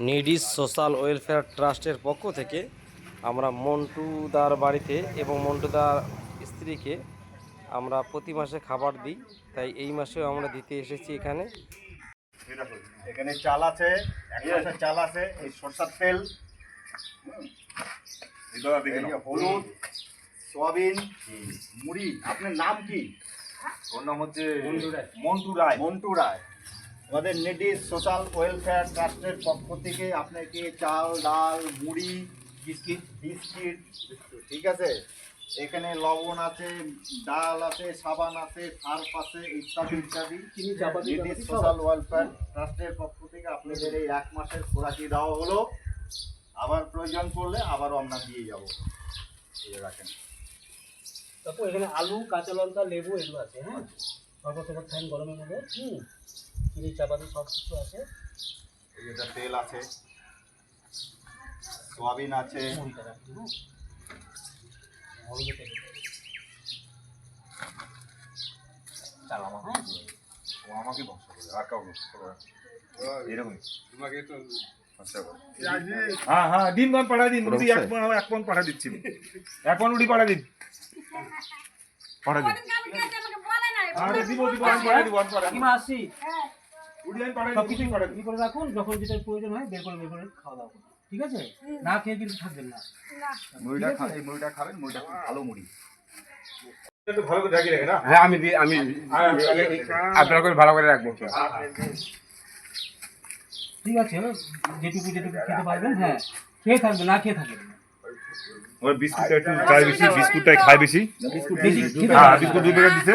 নিডিস social welfare ট্রাস্টের পক্ষ থেকে আমরা মন্টুদার বাড়িতে এবং মন্টুদার স্ত্রীকে আমরা প্রতি মাসে খাবার দিই, তাই এই মাসেও আমরা দিতে এসেছি এখানে। এখানে চাল আছে, এক মাসের চাল আছে, এই সরষের তেল, এই যে হলুদ, সয়াবিন, মুড়ি। আপনার নাম কি? ওর নাম হচ্ছে মন্টু রায়। মন্টু রায়। আমাদের নিডিস সোশ্যাল ওয়েলফেয়ার ট্রাস্টের পক্ষ থেকে আপনাকে চাল, ডাল, মুড়ি, বিস্কিট, ঠিক আছে। এখানে লবণ আছে, ডাল আছে, সাবান আছে, সার্ফ আছে, ইত্যাদি ইত্যাদি। নিডিস সোশ্যাল ওয়েলফেয়ার ট্রাস্টের পক্ষ থেকে আপনাদের এই এক মাসের খোরাকি দেওয়া হলো। আবার প্রয়োজন পড়লে আবারও আমরা দিয়ে যাবো। এই রাখেন। তারপর এখানে আলু, কাঁচা লঙ্কা, লেবু এগুলো আছে। হ্যাঁ, সর্বপ্রথম খান গরমের মধ্যে। চিনি, চাপাতি সব কিছু আছে। এটা তেল আছে, সয়াবিন আছে, মুড়িটা রাখছি। হ্যাঁ, হলুদের তেল। চাল আমার। হ্যাঁ, ও আমাকে ভরসা করে, আর কাউকে ভরসা করে এরকম তোমাকে তো ভরসা করে। হ্যাঁ হ্যাঁ, দিন মান পাঠা দিন, মুড়ি এক পন পাঠা দিচ্ছি, এক পন মুড়ি পাঠা দিন, পাঠা দিন। আরে দিব দিব, আমি পাঠা দিব, আমি পাঠা দিব। কাকিমা আসছি। মুড়ি আমি পাঠা সব দিব, কিছু কিছু পাঠা ই দিব। করে রাখুন, যখন যেটা প্রয়োজন হয় বের করে খাওয়া দাওয়া করুন। ঠিক আছে? না খেয়ে কিন্তু থাকবেন না। মুড়িটা এই মুড়িটা খাবেন, মুড়িটা খুব ভালো মুড়ি। একটু ভালো করে ঢাকি রাখে না। হ্যাঁ, আমি আপনার করে ভালো করে রাখবো। ঠিক আছে, যেটুকু খেতে পারবেন। হ্যাঁ, খেয়ে থাকবেন, না খেয়ে থাকবেন না। ওই বিস্কুটটা একটু খাই বেশি, বিস্কুটটাই খাই বেশি। বেশি খেতে হ্যাঁ, পারবেন না। বিস্কুট 2 প্যাকেট দিতে।